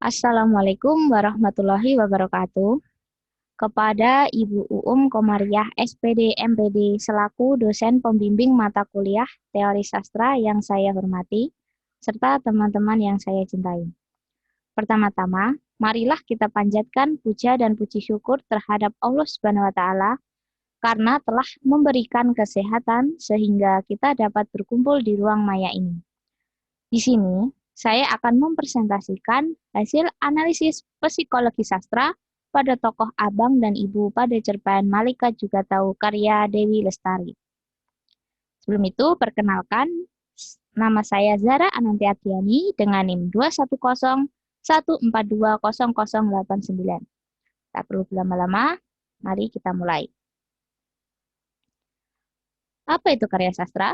Assalamualaikum warahmatullahi wabarakatuh. Kepada Ibu Uum Komariah SPD MPD selaku dosen pembimbing mata kuliah Teori Sastra yang saya hormati, serta teman-teman yang saya cintai. Pertama-tama, marilah kita panjatkan puja dan puji syukur terhadap Allah Subhanahu wa taala karena telah memberikan kesehatan sehingga kita dapat berkumpul di ruang maya ini. Di sini, saya akan mempresentasikan hasil analisis psikologi sastra pada tokoh abang dan ibu pada cerpen Malika Juga Tahu karya Dewi Lestari. Sebelum itu, perkenalkan, nama saya Zara Anantiatiani dengan NIM 21014200089. Tak perlu berlama-lama, mari kita mulai. Apa itu karya sastra?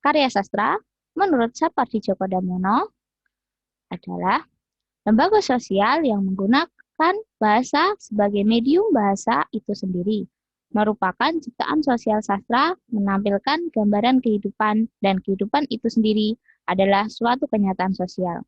Karya sastra, menurut Sapardi Djoko Damono, adalah lembaga sosial yang menggunakan bahasa sebagai medium bahasa itu sendiri, merupakan ciptaan sosial sastra menampilkan gambaran kehidupan dan kehidupan itu sendiri adalah suatu kenyataan sosial.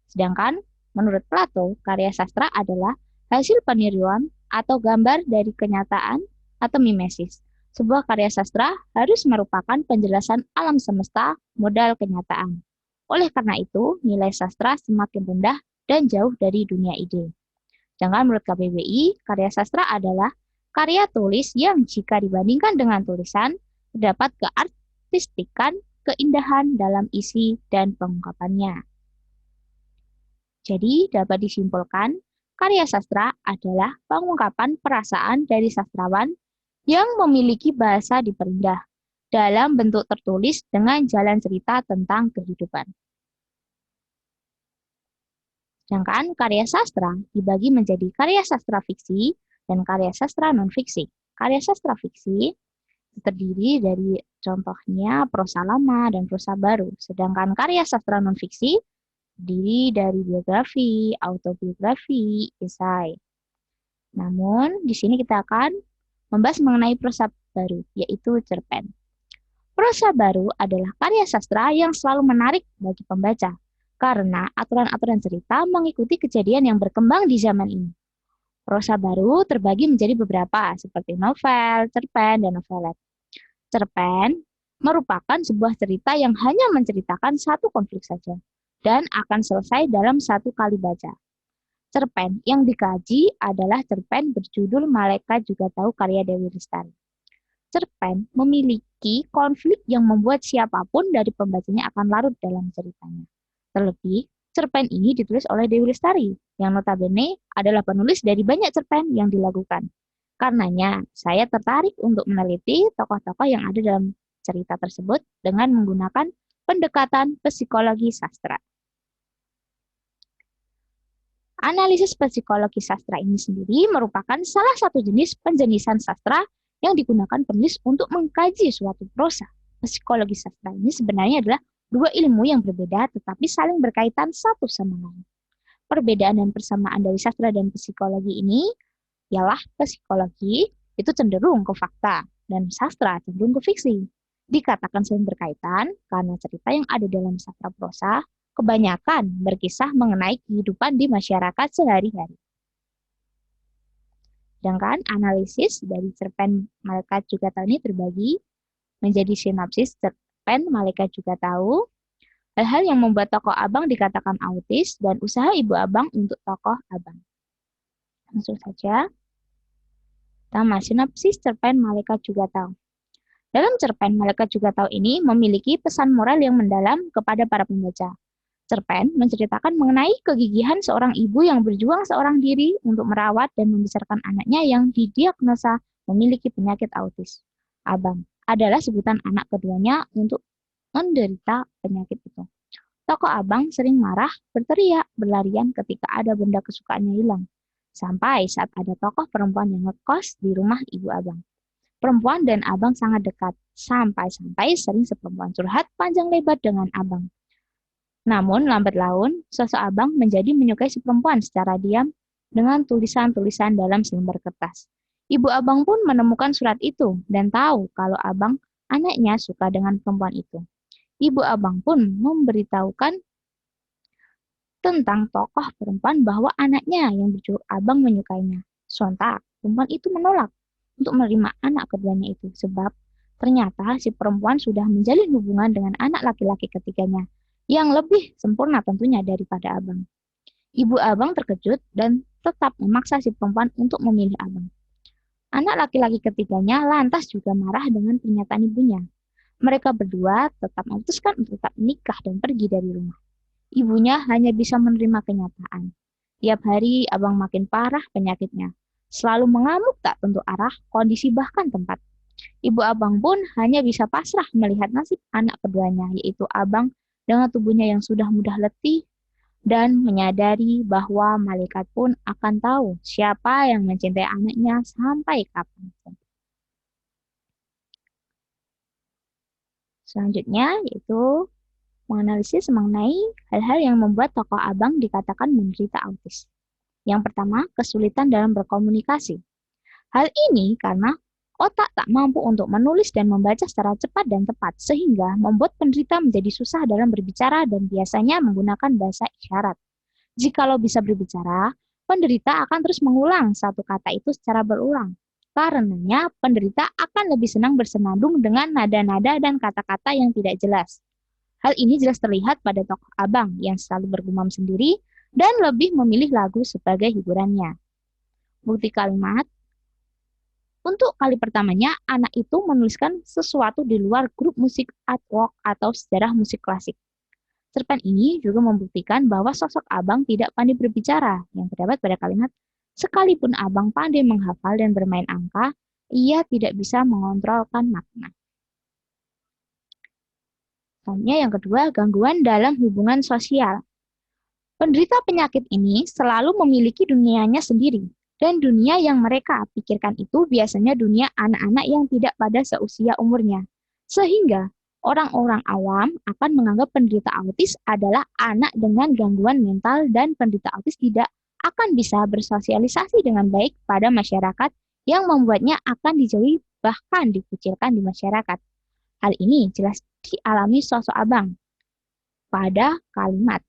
Sedangkan menurut Plato, karya sastra adalah hasil peniruan atau gambar dari kenyataan atau mimesis. Sebuah karya sastra harus merupakan penjelasan alam semesta modal kenyataan. Oleh karena itu, nilai sastra semakin rendah dan jauh dari dunia ide. Sedangkan menurut KBBI, karya sastra adalah karya tulis yang jika dibandingkan dengan tulisan, terdapat keartistikan, keindahan dalam isi dan pengungkapannya. Jadi, dapat disimpulkan, karya sastra adalah pengungkapan perasaan dari sastrawan yang memiliki bahasa diperindah dalam bentuk tertulis dengan jalan cerita tentang kehidupan. Sedangkan karya sastra dibagi menjadi karya sastra fiksi dan karya sastra non-fiksi. Karya sastra fiksi terdiri dari contohnya prosa lama dan prosa baru. Sedangkan karya sastra non-fiksi terdiri dari biografi, autobiografi, esai. Namun, di sini kita akan membahas mengenai prosa baru, yaitu cerpen. Prosa baru adalah karya sastra yang selalu menarik bagi pembaca, karena aturan-aturan cerita mengikuti kejadian yang berkembang di zaman ini. Prosa baru terbagi menjadi beberapa, seperti novel, cerpen, dan novelet. Cerpen merupakan sebuah cerita yang hanya menceritakan satu konflik saja, dan akan selesai dalam satu kali baca. Cerpen yang dikaji adalah cerpen berjudul Malika Juga Tahu karya Dewi Lestari. Cerpen memiliki konflik yang membuat siapapun dari pembacanya akan larut dalam ceritanya. Terlebih, cerpen ini ditulis oleh Dewi Lestari, yang notabene adalah penulis dari banyak cerpen yang dilakukan. Karenanya, saya tertarik untuk meneliti tokoh-tokoh yang ada dalam cerita tersebut dengan menggunakan pendekatan psikologi sastra. Analisis psikologi sastra ini sendiri merupakan salah satu jenis penjenisan sastra yang digunakan penulis untuk mengkaji suatu prosa. Psikologi sastra ini sebenarnya adalah dua ilmu yang berbeda tetapi saling berkaitan satu sama lain. Perbedaan dan persamaan dari sastra dan psikologi ini ialah psikologi itu cenderung ke fakta dan sastra cenderung ke fiksi. Dikatakan saling berkaitan karena cerita yang ada dalam sastra prosa kebanyakan berkisah mengenai kehidupan di masyarakat sehari-hari. Sedangkan analisis dari cerpen Malika Juga Tahu ini terbagi menjadi sinopsis cerpen Malika Juga Tahu, hal-hal yang membuat tokoh abang dikatakan autis, dan usaha ibu abang untuk tokoh abang. Langsung saja. Pertama, sinopsis cerpen Malika Juga Tahu. Dalam cerpen Malika Juga Tahu ini memiliki pesan moral yang mendalam kepada para pembaca. Cerpen menceritakan mengenai kegigihan seorang ibu yang berjuang seorang diri untuk merawat dan membesarkan anaknya yang didiagnosa memiliki penyakit autis. Abang adalah sebutan anak keduanya untuk menderita penyakit itu. Tokoh abang sering marah, berteriak, berlarian ketika ada benda kesukaannya hilang. Sampai saat ada tokoh perempuan yang ngekos di rumah ibu abang. Perempuan dan abang sangat dekat, sampai-sampai sering seperempuan curhat panjang lebar dengan abang. Namun, lambat laun, sosok abang menjadi menyukai si perempuan secara diam dengan tulisan-tulisan dalam selembar kertas. Ibu abang pun menemukan surat itu dan tahu kalau abang anaknya suka dengan perempuan itu. Ibu abang pun memberitahukan tentang tokoh perempuan bahwa anaknya yang berjuluk Abang menyukainya. Sontak, perempuan itu menolak untuk menerima anak keduanya itu sebab ternyata si perempuan sudah menjalin hubungan dengan anak laki-laki ketiganya yang lebih sempurna tentunya daripada Abang. Ibu Abang terkejut dan tetap memaksa si perempuan untuk memilih Abang. Anak laki-laki ketiganya lantas juga marah dengan pernyataan ibunya. Mereka berdua tetap memutuskan untuk tetap menikah dan pergi dari rumah. Ibunya hanya bisa menerima kenyataan. Tiap hari Abang makin parah penyakitnya. Selalu mengamuk tak tentu arah, kondisi bahkan tempat. Ibu Abang pun hanya bisa pasrah melihat nasib anak keduanya, yaitu Abang dengan tubuhnya yang sudah mudah letih dan menyadari bahwa malaikat pun akan tahu siapa yang mencintai anaknya sampai kapanpun. Selanjutnya yaitu menganalisis mengenai hal-hal yang membuat tokoh Abang dikatakan menderita autis. Yang pertama, kesulitan dalam berkomunikasi. Hal ini karena otak tak mampu untuk menulis dan membaca secara cepat dan tepat, sehingga membuat penderita menjadi susah dalam berbicara dan biasanya menggunakan bahasa isyarat. Jikalau bisa berbicara, penderita akan terus mengulang satu kata itu secara berulang. Karenanya, penderita akan lebih senang bersenandung dengan nada-nada dan kata-kata yang tidak jelas. Hal ini jelas terlihat pada tokoh Abang yang selalu bergumam sendiri dan lebih memilih lagu sebagai hiburannya. Bukti kalimat, untuk kali pertamanya, anak itu menuliskan sesuatu di luar grup musik art rock atau sejarah musik klasik. Cerpen ini juga membuktikan bahwa sosok Abang tidak pandai berbicara, yang terdapat pada kalimat, sekalipun Abang pandai menghafal dan bermain angka, ia tidak bisa mengontrolkan makna. Selanjutnya yang kedua, gangguan dalam hubungan sosial. Penderita penyakit ini selalu memiliki dunianya sendiri, dan dunia yang mereka pikirkan itu biasanya dunia anak-anak yang tidak pada seusia umurnya. Sehingga orang-orang awam akan menganggap penderita autis adalah anak dengan gangguan mental dan penderita autis tidak akan bisa bersosialisasi dengan baik pada masyarakat yang membuatnya akan dijauhi bahkan dikucilkan di masyarakat. Hal ini jelas dialami sosok Abang pada kalimat,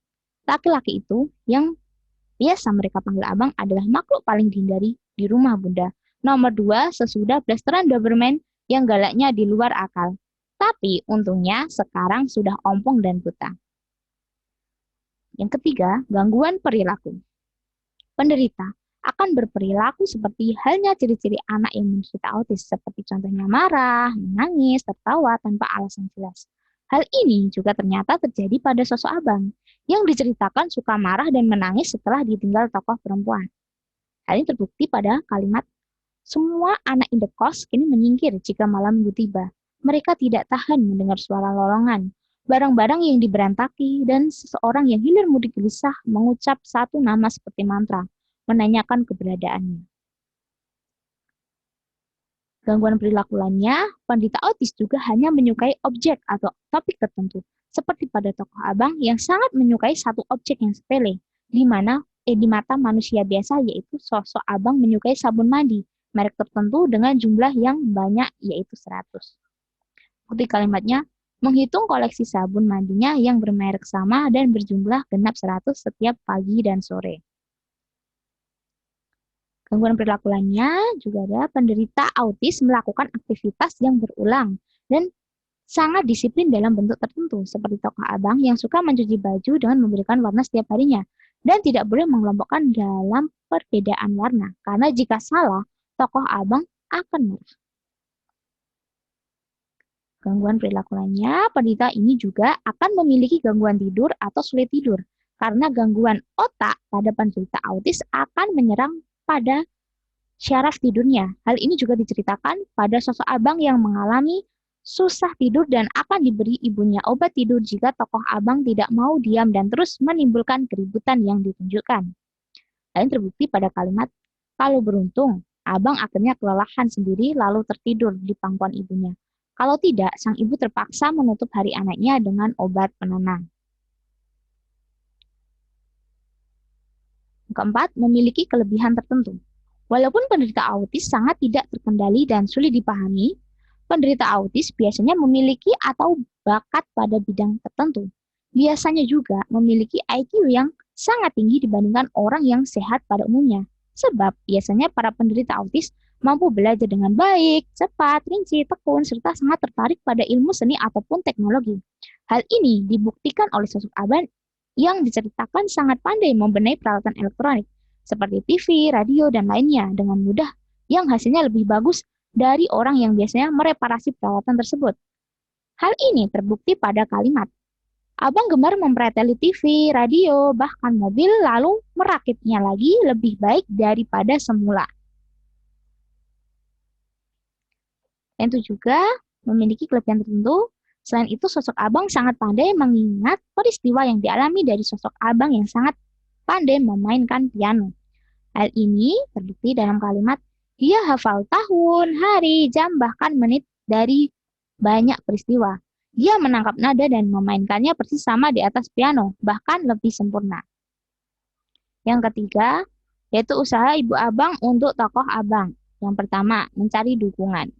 laki-laki itu yang biasa mereka panggil Abang adalah makhluk paling dihindari di rumah Bunda. Nomor 2, sesudah blasteran Doberman yang galaknya di luar akal. Tapi untungnya sekarang sudah ompong dan buta. Yang ketiga, gangguan perilaku. Penderita akan berperilaku seperti halnya ciri-ciri anak yang menderita autis, seperti contohnya marah, menangis, tertawa tanpa alasan jelas. Hal ini juga ternyata terjadi pada sosok Abang, yang diceritakan suka marah dan menangis setelah ditinggal tokoh perempuan. Hal ini terbukti pada kalimat, semua anak indekos kini menyingkir jika malam minggu tiba. Mereka tidak tahan mendengar suara lolongan, barang-barang yang diberantaki, dan seseorang yang hilir mudik gelisah mengucap satu nama seperti mantra, menanyakan keberadaannya. Gangguan perilaku lainnya, penderita autis juga hanya menyukai objek atau topik tertentu, seperti pada tokoh Abang yang sangat menyukai satu objek yang sepele, di mata manusia biasa yaitu sosok Abang menyukai sabun mandi, merek tertentu dengan jumlah yang banyak yaitu 100. Bukti kalimatnya, menghitung koleksi sabun mandinya yang bermerek sama dan berjumlah genap 100 setiap pagi dan sore. Gangguan perilaku lainnya juga ada penderita autis melakukan aktivitas yang berulang dan sangat disiplin dalam bentuk tertentu, seperti tokoh Abang yang suka mencuci baju dengan memberikan warna setiap harinya, dan tidak boleh mengelompokkan dalam perbedaan warna, karena jika salah, tokoh Abang akan marah. Gangguan perilaku lainnya, penderita ini juga akan memiliki gangguan tidur atau sulit tidur, karena gangguan otak pada penderita autis akan menyerang pada syaraf tidurnya. Hal ini juga diceritakan pada sosok Abang yang mengalami susah tidur dan akan diberi ibunya obat tidur jika tokoh Abang tidak mau diam dan terus menimbulkan keributan yang ditunjukkan. Hal ini terbukti pada kalimat, kalau beruntung, Abang akhirnya kelelahan sendiri lalu tertidur di pangkuan ibunya. Kalau tidak, sang ibu terpaksa menutup hari anaknya dengan obat penenang. Keempat, memiliki kelebihan tertentu. Walaupun penderita autis sangat tidak terkendali dan sulit dipahami, penderita autis biasanya memiliki atau bakat pada bidang tertentu. Biasanya juga memiliki IQ yang sangat tinggi dibandingkan orang yang sehat pada umumnya. Sebab biasanya para penderita autis mampu belajar dengan baik, cepat, rinci, tekun, serta sangat tertarik pada ilmu seni ataupun teknologi. Hal ini dibuktikan oleh sosok Aban yang diceritakan sangat pandai membenahi peralatan elektronik seperti TV, radio, dan lainnya dengan mudah yang hasilnya lebih bagus dari orang yang biasanya mereparasi peralatan tersebut. Hal ini terbukti pada kalimat, Abang gemar mempreteli TV, radio, bahkan mobil lalu merakitnya lagi lebih baik daripada semula. Dan itu juga memiliki kelebihan tertentu. Selain itu, sosok Abang sangat pandai mengingat peristiwa yang dialami dari sosok Abang yang sangat pandai memainkan piano. Hal ini terbukti dalam kalimat, dia hafal tahun, hari, jam, bahkan menit dari banyak peristiwa. Dia menangkap nada dan memainkannya persis sama di atas piano, bahkan lebih sempurna. Yang ketiga, yaitu usaha ibu abang untuk tokoh abang. Yang pertama, mencari dukungan.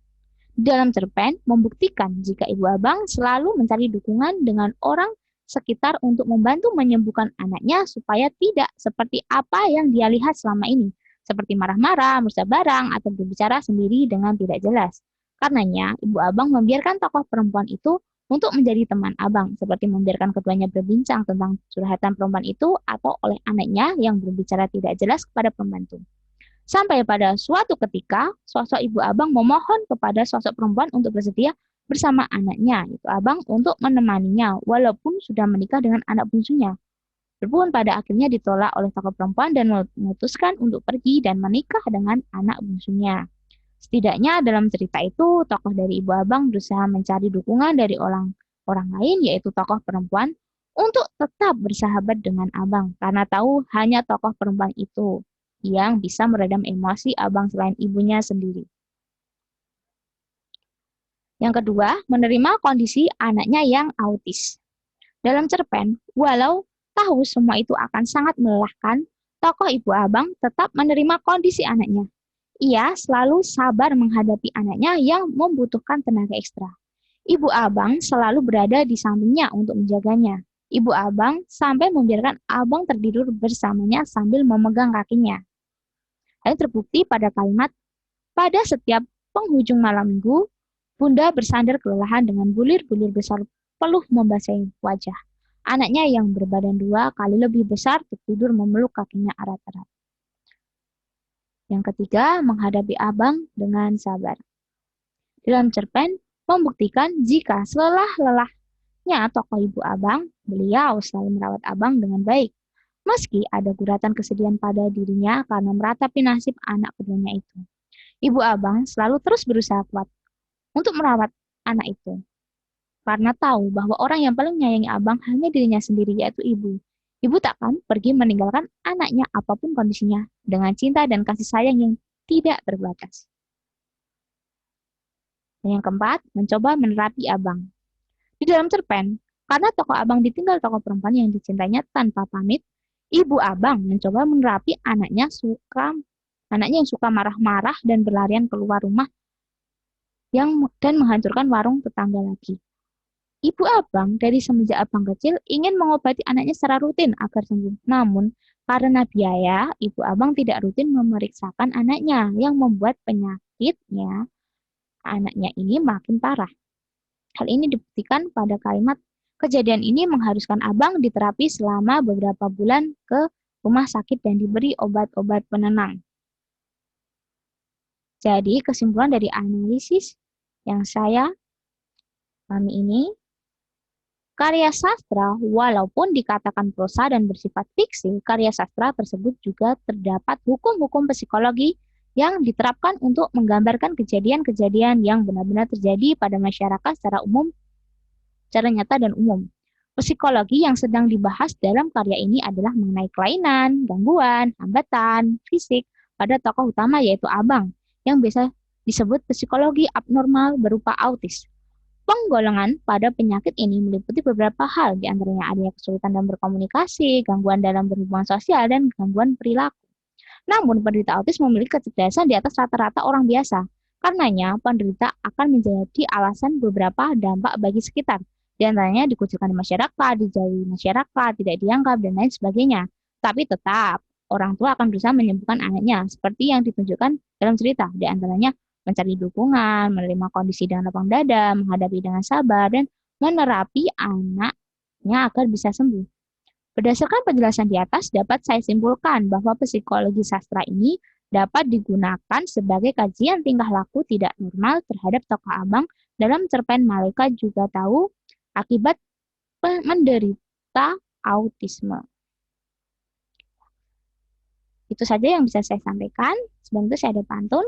Dalam cerpen, membuktikan jika ibu abang selalu mencari dukungan dengan orang sekitar untuk membantu menyembuhkan anaknya supaya tidak seperti apa yang dia lihat selama ini, seperti marah-marah, merusak barang, atau berbicara sendiri dengan tidak jelas. Karenanya, ibu abang membiarkan tokoh perempuan itu untuk menjadi teman abang, seperti membiarkan keduanya berbincang tentang curhatan perempuan itu atau oleh anaknya yang berbicara tidak jelas kepada pembantu. Sampai pada suatu ketika, sosok ibu abang memohon kepada sosok perempuan untuk bersedia bersama anaknya, yaitu abang, untuk menemaninya, walaupun sudah menikah dengan anak bungsunya. Walaupun pada akhirnya ditolak oleh tokoh perempuan dan memutuskan untuk pergi dan menikah dengan anak bungsunya. Setidaknya dalam cerita itu, tokoh dari ibu abang berusaha mencari dukungan dari orang lain, yaitu tokoh perempuan, untuk tetap bersahabat dengan abang, karena tahu hanya tokoh perempuan itu yang bisa meredam emosi abang selain ibunya sendiri. Yang kedua, menerima kondisi anaknya yang autis. Dalam cerpen, walau tahu semua itu akan sangat melelahkan, tokoh ibu abang tetap menerima kondisi anaknya. Ia selalu sabar menghadapi anaknya yang membutuhkan tenaga ekstra. Ibu abang selalu berada di sampingnya untuk menjaganya. Ibu abang sampai membiarkan abang tertidur bersamanya sambil memegang kakinya. Hal terbukti pada kalimat, pada setiap penghujung malam minggu, Bunda bersandar kelelahan dengan bulir-bulir besar peluh membasahi wajah. Anaknya yang berbadan 2 kali lebih besar tertidur memeluk kakinya erat-erat. Yang ketiga, menghadapi abang dengan sabar. Dalam cerpen, membuktikan jika selelah-lelahnya tokoh ibu abang, beliau selalu merawat abang dengan baik. Meski ada guratan kesedihan pada dirinya karena meratapi nasib anak keduanya itu. Ibu abang selalu terus berusaha kuat untuk merawat anak itu. Karena tahu bahwa orang yang paling menyayangi abang hanya dirinya sendiri, yaitu ibu. Ibu takkan pergi meninggalkan anaknya apapun kondisinya dengan cinta dan kasih sayang yang tidak terbatas. Dan yang keempat, mencoba menerapi abang. Di dalam cerpen, karena tokoh abang ditinggal tokoh perempuan yang dicintainya tanpa pamit, ibu abang mencoba menerapi anaknya yang suka marah-marah dan berlarian keluar rumah dan menghancurkan warung tetangga lagi. Ibu abang dari semenjak abang kecil ingin mengobati anaknya secara rutin agar sembuh. Namun, karena biaya, ibu abang tidak rutin memeriksakan anaknya yang membuat penyakitnya anaknya ini makin parah. Hal ini dibuktikan pada kalimat, kejadian ini mengharuskan abang diterapi selama beberapa bulan ke rumah sakit dan diberi obat-obat penenang. Jadi, kesimpulan dari analisis yang saya pahami ini, karya sastra, walaupun dikatakan prosa dan bersifat fiksi, karya sastra tersebut juga terdapat hukum-hukum psikologi yang diterapkan untuk menggambarkan kejadian-kejadian yang benar-benar terjadi pada masyarakat secara umum, secara nyata dan umum. Psikologi yang sedang dibahas dalam karya ini adalah mengenai kelainan, gangguan, hambatan, fisik pada tokoh utama yaitu abang, yang biasa disebut psikologi abnormal berupa autis. Penggolongan pada penyakit ini meliputi beberapa hal, di antaranya adanya kesulitan dalam berkomunikasi, gangguan dalam berhubungan sosial, dan gangguan perilaku. Namun, penderita autis memiliki kecerdasan di atas rata-rata orang biasa. Karenanya, penderita akan menjadi alasan beberapa dampak bagi sekitar, di antaranya dikucilkan di masyarakat, dijauhi masyarakat, tidak dianggap, dan lain sebagainya. Tapi tetap, orang tua akan berusaha menyembuhkan anaknya, seperti yang ditunjukkan dalam cerita. Di antaranya mencari dukungan, menerima kondisi dengan lapang dada, menghadapi dengan sabar, dan menerapi anaknya agar bisa sembuh. Berdasarkan penjelasan di atas, dapat saya simpulkan bahwa psikologi sastra ini dapat digunakan sebagai kajian tingkah laku tidak normal terhadap tokoh abang dalam cerpen Malika juga tahu akibat menderita autisme. Itu saja yang bisa saya sampaikan. Sebelum itu saya ada pantun.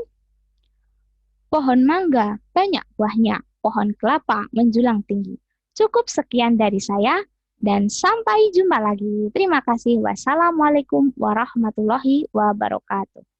Pohon mangga banyak buahnya, pohon kelapa menjulang tinggi. Cukup sekian dari saya dan sampai jumpa lagi. Terima kasih. Wassalamualaikum warahmatullahi wabarakatuh.